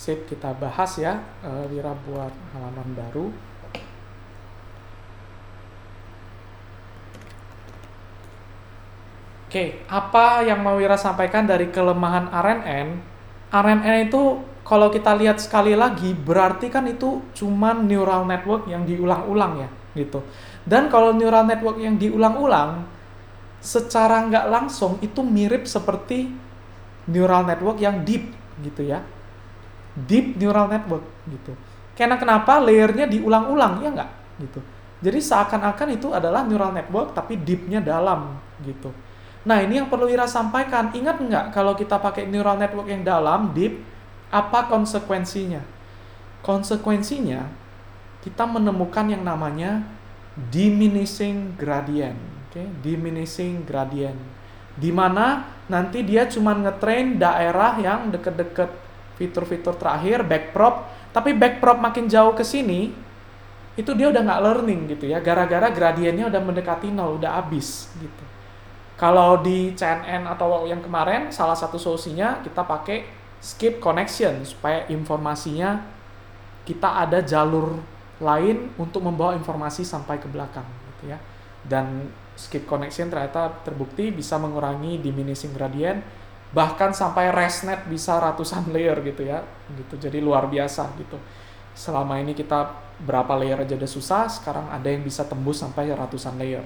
Sip, kita bahas ya. Wira buat halaman baru. Oke, apa yang mau Wira sampaikan dari kelemahan RNN? RNN itu kalau kita lihat sekali lagi berarti kan itu cuman neural network yang diulang-ulang ya, gitu. Dan kalau neural network yang diulang-ulang, secara nggak langsung itu mirip seperti neural network yang deep, gitu ya. Deep neural network, gitu. Karena kenapa layernya diulang-ulang, ya nggak? Gitu. Jadi seakan-akan itu adalah neural network tapi deepnya dalam, gitu. Nah, ini yang perlu Ira sampaikan. Ingat nggak kalau kita pakai neural network yang dalam, deep, apa konsekuensinya? Konsekuensinya, kita menemukan yang namanya diminishing gradient. Okay? Diminishing gradient. Di mana nanti dia cuma ngetrain daerah yang deket-deket fitur-fitur terakhir, backprop. Tapi backprop makin jauh ke sini, itu dia udah nggak learning gitu ya. Gara-gara gradiennya udah mendekati nol, udah habis gitu. Kalau di CNN atau yang kemarin, salah satu solusinya kita pakai skip connection supaya informasinya kita ada jalur lain untuk membawa informasi sampai ke belakang gitu ya. Dan skip connection ternyata terbukti bisa mengurangi diminishing gradient, bahkan sampai ResNet bisa ratusan layer gitu ya. Gitu. Jadi luar biasa gitu. Selama ini kita berapa layer aja udah susah, sekarang ada yang bisa tembus sampai ratusan layer.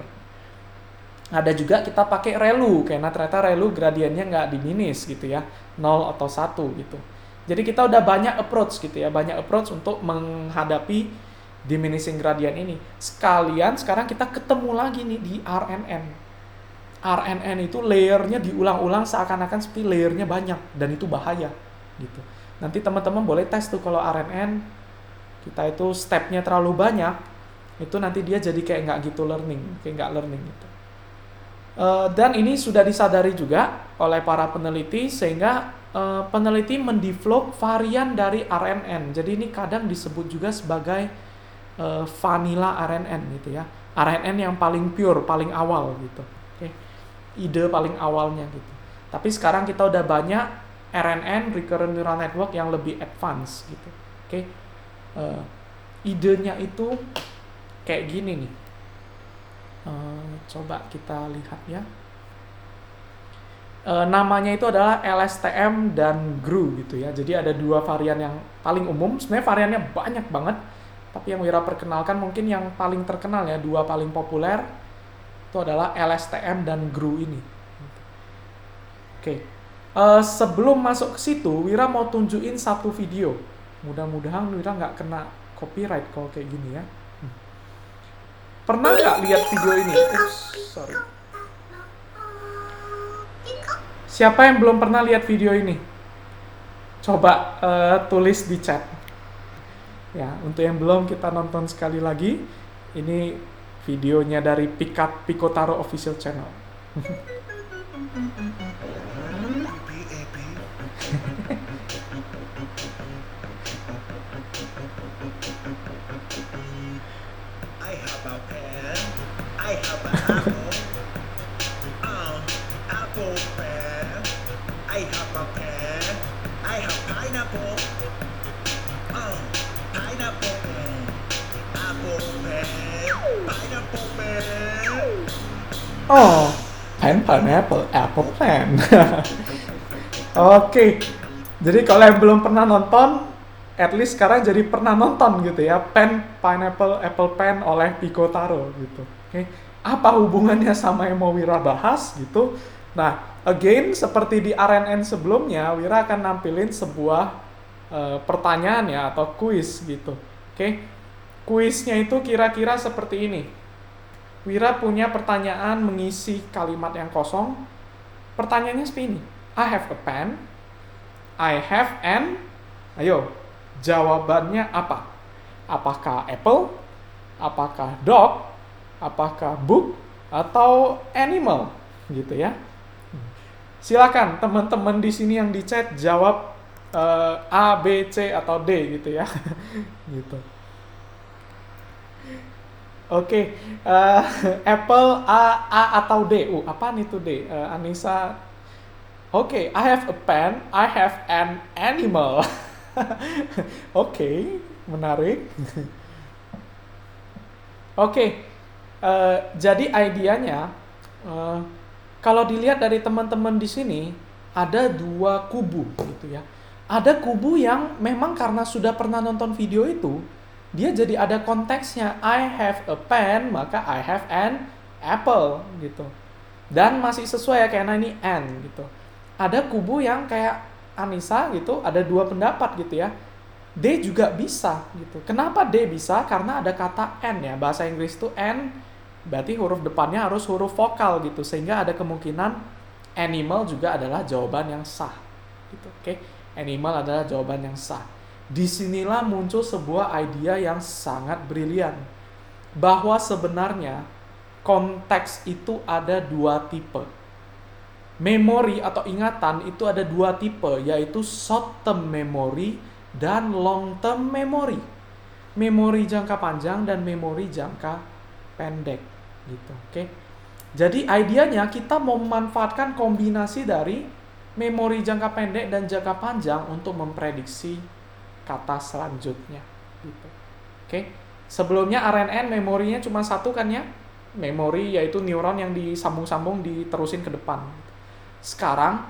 Ada juga kita pakai ReLU, karena ternyata ReLU gradiennya nggak diminish gitu ya, 0 atau 1 gitu. Jadi kita udah banyak approach gitu ya, banyak approach untuk menghadapi diminishing gradient ini. Sekalian sekarang kita ketemu lagi nih di RNN. RNN itu layernya diulang-ulang seakan-akan seperti layernya banyak, dan itu bahaya gitu. Nanti teman-teman boleh tes tuh kalau RNN kita itu stepnya terlalu banyak, itu nanti dia jadi kayak nggak gitu learning, kayak nggak learning gitu. Dan ini sudah disadari juga oleh para peneliti, sehingga peneliti mendevelop varian dari RNN. Jadi ini kadang disebut juga sebagai vanilla RNN gitu ya. RNN yang paling pure, paling awal gitu. Okay. Ide paling awalnya gitu. Tapi sekarang kita udah banyak RNN, recurrent neural network, yang lebih advance gitu. Oke. Idenya itu kayak gini nih. Coba kita lihat ya. Namanya itu adalah LSTM dan GRU gitu ya. Jadi ada dua varian yang paling umum. Sebenarnya variannya banyak banget, tapi yang Wira perkenalkan mungkin yang paling terkenal ya, dua paling populer itu adalah LSTM dan GRU ini. Oke. Sebelum masuk ke situ, Wira mau tunjukin satu video. Mudah-mudahan Wira nggak kena copyright kalau kayak gini ya. Pernah nggak lihat video ini? Sorry. Siapa yang belum pernah lihat video ini? Coba tulis di chat. Ya, untuk yang belum, kita nonton sekali lagi. Ini videonya dari Pikotaro Official Channel. I have a pen. I have an apple. Apple pen. I have a pen. I have pineapple. Pineapple pen. Apple pen. Pineapple pen. Oh, pineapple, apple pen. Oke. Jadi kalau yang belum pernah nonton, at least sekarang jadi pernah nonton gitu ya. Pen, pineapple, apple pen oleh Pikotaro gitu. Oke. Apa hubungannya sama yang mau Wira bahas gitu? Nah, again seperti di RNN sebelumnya, Wira akan nampilin sebuah pertanyaan ya, atau kuis gitu. Oke. Kuisnya itu kira-kira seperti ini. Wira punya pertanyaan mengisi kalimat yang kosong. Pertanyaannya seperti ini. I have a pen. I have an. Ayo, jawabannya apa? Apakah apple? Apakah dog? Apakah book? Atau animal? Gitu ya. Silakan teman-teman di sini yang di chat jawab A, B, C, atau D gitu ya. Gitu. Oke, apple, A atau D? Apaan itu D? Anissa. Oke, I have a pen, I have an animal. Oke, menarik. Oke, jadi idenya, eh, kalau dilihat dari teman-teman di sini, ada dua kubu gitu ya. Ada kubu yang memang karena sudah pernah nonton video itu, dia jadi ada konteksnya. I have a pen, maka I have an apple gitu. Dan masih sesuai ya, karena ini and gitu. Ada kubu yang kayak Anissa gitu, ada dua pendapat gitu ya. D juga bisa gitu. Kenapa D bisa? Karena ada kata N ya. Bahasa Inggris itu N, berarti huruf depannya harus huruf vokal gitu. Sehingga ada kemungkinan animal juga adalah jawaban yang sah. Gitu. Oke. Animal adalah jawaban yang sah. Disinilah muncul sebuah idea yang sangat brilian. Bahwa sebenarnya konteks itu ada dua tipe. Memori atau ingatan itu ada dua tipe, yaitu short term memory dan long term memory. Memori jangka panjang dan memori jangka pendek gitu. Oke. Jadi idenya kita mau memanfaatkan kombinasi dari memori jangka pendek dan jangka panjang untuk memprediksi kata selanjutnya gitu. Oke. Sebelumnya RNN memorinya cuma satu kan ya. Memori yaitu neuron yang disambung-sambung diterusin ke depan. Sekarang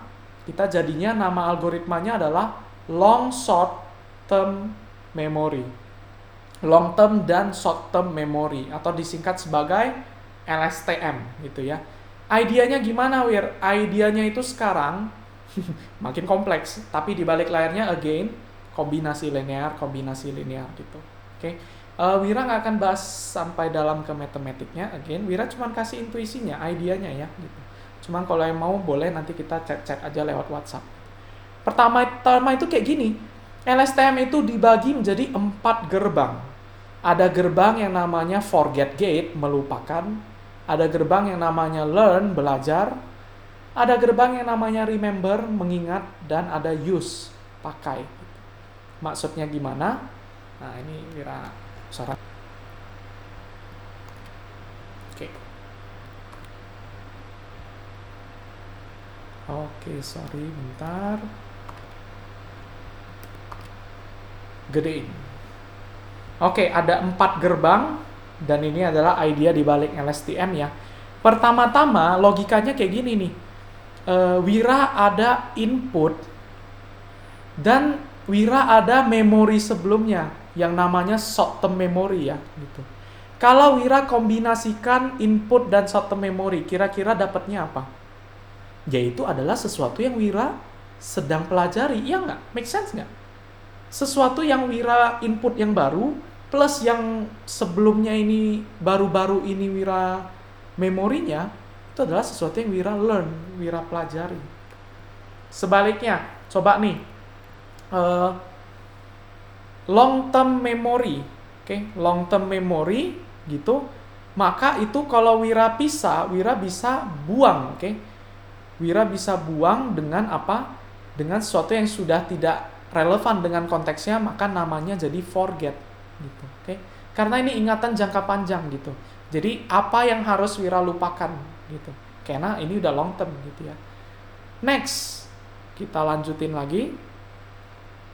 kita jadinya nama algoritmanya adalah long short term memory. Long term dan short term memory atau disingkat sebagai LSTM gitu ya. Idenya gimana, Wir? Idenya itu sekarang makin kompleks, tapi di balik layarnya again kombinasi linear gitu. Oke. Wira nggak akan bahas sampai dalam ke matematiknya, again Wira cuma kasih intuisinya, idenya ya gitu. Cuman kalau yang mau boleh nanti kita chat aja lewat WhatsApp. Pertama itu kayak gini. LSTM itu dibagi menjadi 4 gerbang. Ada gerbang yang namanya forget gate, melupakan. Ada gerbang yang namanya learn, belajar. Ada gerbang yang namanya remember, mengingat. Dan ada use, pakai. Maksudnya gimana? Nah ini Wira saran. Oke, sorry, bentar. Gedein. Oke, ada 4 gerbang dan ini adalah idea di balik LSTM ya. Pertama-tama logikanya kayak gini nih. Wira ada input dan Wira ada memori sebelumnya yang namanya short term memory ya gitu. Kalau Wira kombinasikan input dan short term memory, kira-kira dapatnya apa? Yaitu adalah sesuatu yang Wira sedang pelajari, iya nggak? Make sense nggak? Sesuatu yang Wira input yang baru, plus yang sebelumnya ini, baru-baru ini Wira memorinya, itu adalah sesuatu yang Wira learn, Wira pelajari. Sebaliknya, coba nih, long term memory, long term memory gitu, maka itu kalau Wira bisa buang, Wira bisa buang dengan apa? Dengan sesuatu yang sudah tidak relevan dengan konteksnya, maka namanya jadi forget gitu. Karena ini ingatan jangka panjang gitu. Jadi apa yang harus Wira lupakan gitu. Karena ini udah long term gitu ya. Next, kita lanjutin lagi.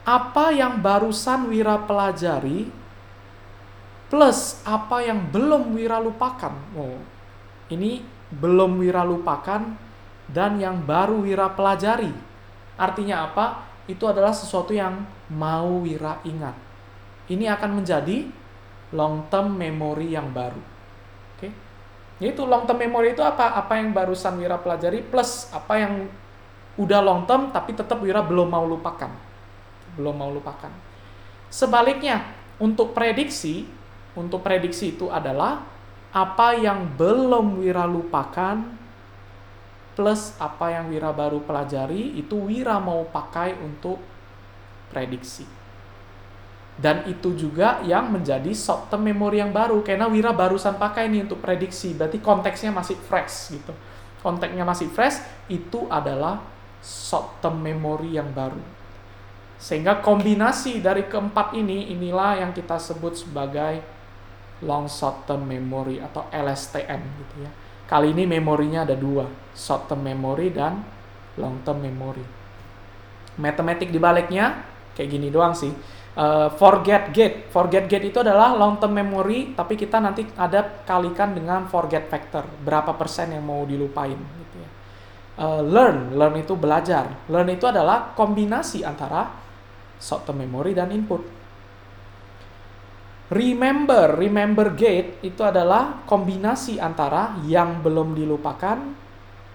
Apa yang barusan Wira pelajari plus apa yang belum Wira lupakan. Oh, ini belum Wira lupakan dan yang baru Wira pelajari. Artinya apa? Itu adalah sesuatu yang mau Wira ingat. Ini akan menjadi long term memory yang baru. Yaitu long term memory itu apa? Apa yang barusan Wira pelajari plus apa yang udah long term tapi tetap Wira belum mau lupakan. Sebaliknya, untuk prediksi itu adalah apa yang belum Wira lupakan plus apa yang Wira baru pelajari, itu Wira mau pakai untuk prediksi. Dan itu juga yang menjadi short term memory yang baru, karena Wira barusan pakai nih untuk prediksi, berarti konteksnya masih fresh gitu. Konteksnya masih fresh, itu adalah short term memory yang baru. Sehingga kombinasi dari keempat inilah yang kita sebut sebagai long short term memory atau LSTM gitu ya. Kali ini memorinya ada 2, short term memory dan long term memory. Matematik di baliknya, Kayak gini doang sih. Forget gate itu adalah long term memory, tapi kita nanti ada kalikan dengan forget factor, berapa persen yang mau dilupain gitu ya. Learn itu belajar. Learn itu adalah kombinasi antara short term memory dan input. Remember gate itu adalah kombinasi antara yang belum dilupakan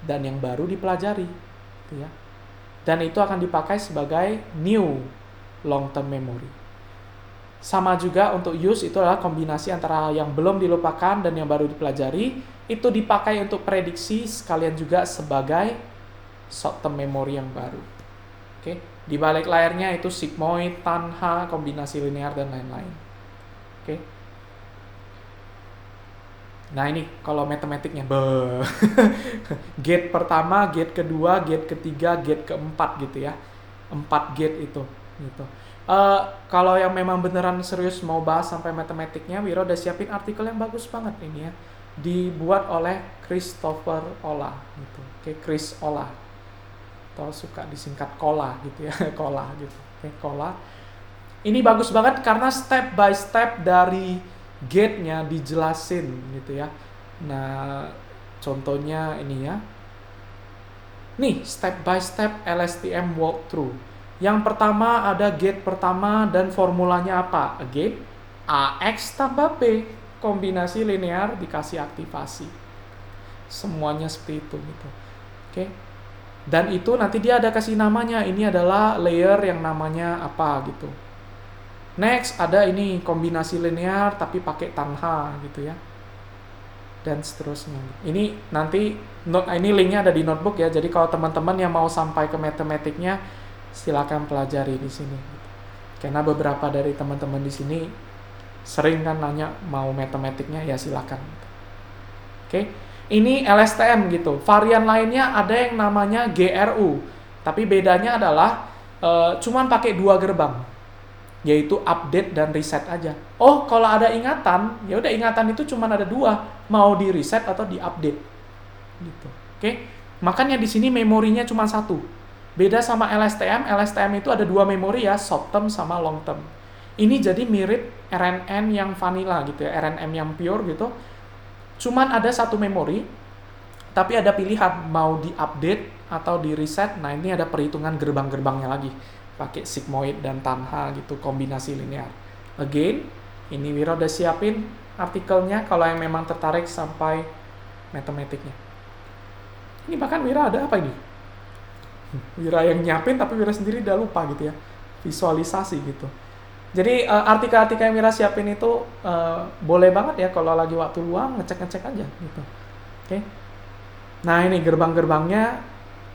dan yang baru dipelajari gitu ya. Dan itu akan dipakai sebagai new long term memory. Sama juga untuk use itu adalah kombinasi antara yang belum dilupakan dan yang baru dipelajari, itu dipakai untuk prediksi sekalian juga sebagai short term memory yang baru. Oke, di balik layarnya itu sigmoid, tanha, kombinasi linear dan lain-lain. Oke. Nah ini kalau matematiknya, gate pertama, gate kedua, gate ketiga, gate keempat gitu ya, 4 gate itu gitu. Kalau yang memang beneran serius mau bahas sampai matematiknya, Wiro udah siapin artikel yang bagus banget ini ya, dibuat oleh Christopher Olah gitu. Oke, Chris Olah, atau suka disingkat Kola gitu ya, Kola gitu. Oke, Kola. Ini bagus banget karena step by step dari gate-nya dijelasin gitu ya. Nah, contohnya ini ya. Nih, step by step LSTM walkthrough. Yang pertama ada gate pertama dan formulanya apa? Again, AX tambah B, kombinasi linear dikasih aktivasi. Semuanya seperti itu gitu. Oke. Dan itu nanti dia ada kasih namanya. Ini adalah layer yang namanya apa gitu. Next ada ini kombinasi linear tapi pakai tanha gitu ya. Dan seterusnya. Ini nanti ini linknya ada di notebook ya. Jadi kalau teman-teman yang mau sampai ke matematiknya, silakan pelajari di sini. Karena beberapa dari teman-teman di sini sering kan nanya mau matematiknya, ya silakan. Oke, ini LSTM gitu. Varian lainnya ada yang namanya GRU, tapi bedanya adalah cuman pakai 2 gerbang, yaitu update dan reset aja. Oh, kalau ada ingatan, ya udah ingatan itu cuman ada 2, mau di reset atau di update. Gitu. Oke, makanya di sini memorinya cuma 1. Beda sama LSTM itu ada 2 memori ya, short term sama long term. Ini jadi mirip RNN yang vanilla gitu ya, RNN yang pure gitu. Cuman ada 1 memori, tapi ada pilihan mau di-update atau di-reset. Nah, ini ada perhitungan gerbang-gerbangnya lagi. Pakai sigmoid dan tanha gitu, kombinasi linear. Again, ini Wiro udah siapin artikelnya kalau yang memang tertarik sampai matematiknya. Ini bahkan Wiro ada apa ini? Wira yang nyiapin tapi Wira sendiri udah lupa gitu ya, visualisasi gitu. Jadi artikel-artikel yang Wira siapin itu boleh banget ya kalau lagi waktu luang ngecek-ngecek aja gitu. Oke. Nah ini gerbang-gerbangnya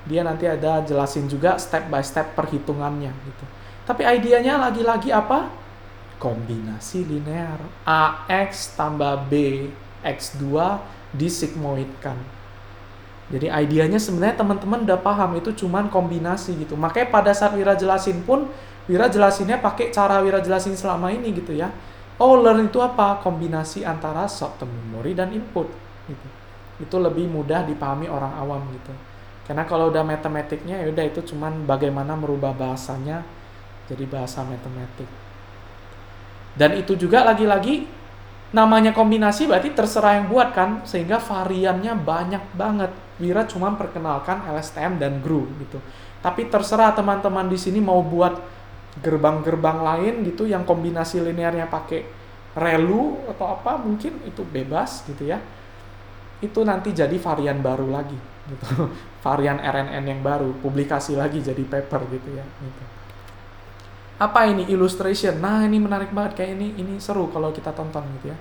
dia nanti ada jelasin juga step by step perhitungannya gitu. Tapi idenya lagi-lagi apa? Kombinasi linear AX tambah B X2 disigmoidkan. Jadi idenya sebenarnya teman-teman udah paham itu cuman kombinasi gitu. Makanya pada saat Wira jelasin pun, Wira jelasinnya pakai cara Wira jelasin selama ini gitu ya. Oh, learn itu apa? Kombinasi antara short term memory dan input gitu. Itu lebih mudah dipahami orang awam gitu. Karena kalau udah matematiknya ya udah itu cuman bagaimana merubah bahasanya jadi bahasa matematik. Dan itu juga lagi-lagi namanya kombinasi berarti terserah yang buat kan, sehingga variannya banyak banget. Wira cuma perkenalkan LSTM dan GRU gitu. Tapi terserah teman-teman di sini mau buat gerbang-gerbang lain gitu yang kombinasi linearnya pakai ReLU atau apa, mungkin itu bebas gitu ya. Itu nanti jadi varian baru lagi gitu. Varian RNN yang baru, publikasi lagi jadi paper gitu ya gitu. Apa ini illustration? Nah, ini menarik banget, kayak ini seru kalau kita tonton gitu ya.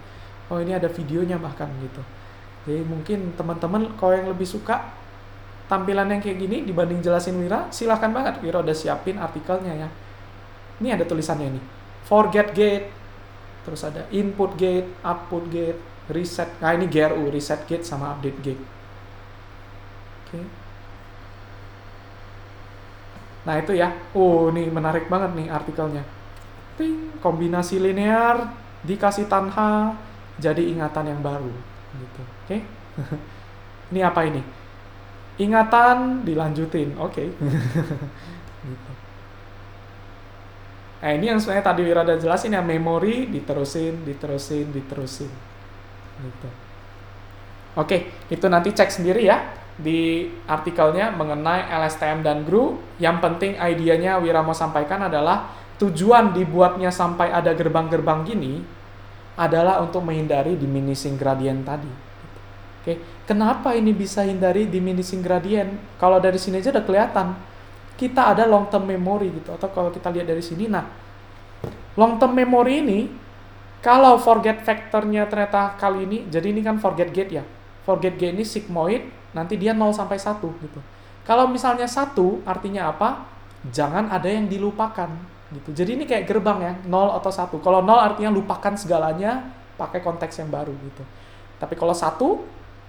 Oh, ini ada videonya bahkan gitu. Jadi mungkin teman-teman kalau yang lebih suka tampilan yang kayak gini dibanding jelasin Wira, silahkan banget. Wira udah siapin artikelnya ya. Ini ada tulisannya ini. Forget gate, terus ada input gate, output gate, reset. Nah, ini GRU, reset gate sama update gate. Oke. Nah, itu ya. Oh, ini menarik banget nih artikelnya. Ting, kombinasi linear dikasih tanha jadi ingatan yang baru gitu. Oke. Ini apa ini? Ingatan dilanjutin. Oke. Gitu. Nah, ini yang sebenarnya tadi Wira udah jelasin ya, memori diterusin. Gitu. Oke, itu nanti cek sendiri ya di artikelnya mengenai LSTM dan GRU. Yang penting idenya Wira mau sampaikan adalah tujuan dibuatnya sampai ada gerbang-gerbang gini adalah untuk menghindari diminishing gradient tadi. Oke, kenapa ini bisa hindari diminishing gradient? Kalau dari sini aja udah kelihatan. Kita ada long term memory gitu, atau kalau kita lihat dari sini, nah long term memory ini kalau forget factornya ternyata kali ini, jadi ini kan forget gate ya. Forget gate ini sigmoid, nanti dia 0 sampai 1 gitu. Kalau misalnya 1 artinya apa? Jangan ada yang dilupakan gitu. Jadi ini kayak gerbang ya, 0 atau 1. Kalau 0 artinya lupakan segalanya, pakai konteks yang baru gitu. Tapi kalau 1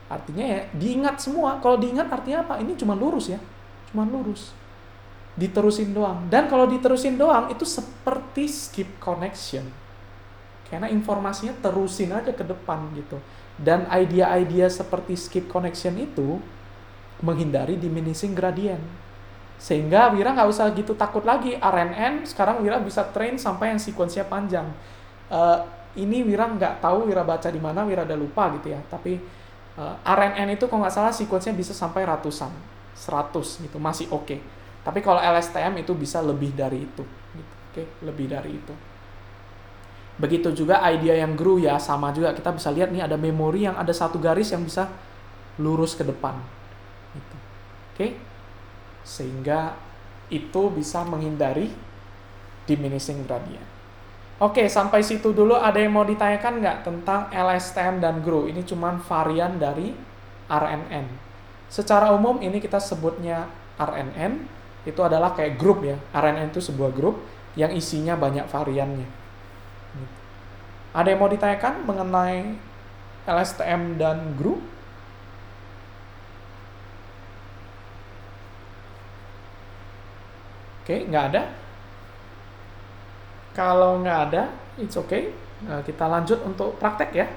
artinya ya diingat semua. Kalau diingat artinya apa? Ini cuma lurus ya. Cuma lurus. Diterusin doang. Dan kalau diterusin doang itu seperti skip connection. Karena informasinya terusin aja ke depan gitu. Dan idea-idea seperti skip connection itu menghindari diminishing gradient. Sehingga Wira nggak usah gitu takut lagi. RNN sekarang Wira bisa train sampai yang sequence-nya panjang. Ini Wira nggak tahu Wira baca di mana, Wira udah lupa gitu ya. Tapi RNN itu kalau nggak salah sequence-nya bisa sampai ratusan, 100 gitu, masih oke. Tapi kalau LSTM itu bisa lebih dari itu. Gitu. Oke, lebih dari itu. Begitu juga idea yang GRU ya, sama juga kita bisa lihat nih ada memori yang ada satu garis yang bisa lurus ke depan. Gitu. Oke, sehingga itu bisa menghindari diminishing gradient. Oke, sampai situ dulu. Ada yang mau ditanyakan nggak tentang LSTM dan GRU? Ini cuma varian dari RNN. Secara umum ini kita sebutnya RNN, itu adalah kayak grup ya. RNN itu sebuah grup yang isinya banyak variannya. Ada yang mau ditanyakan mengenai LSTM dan GRU? Oke, nggak ada. Kalau nggak ada, it's okay. Kita lanjut untuk praktek ya.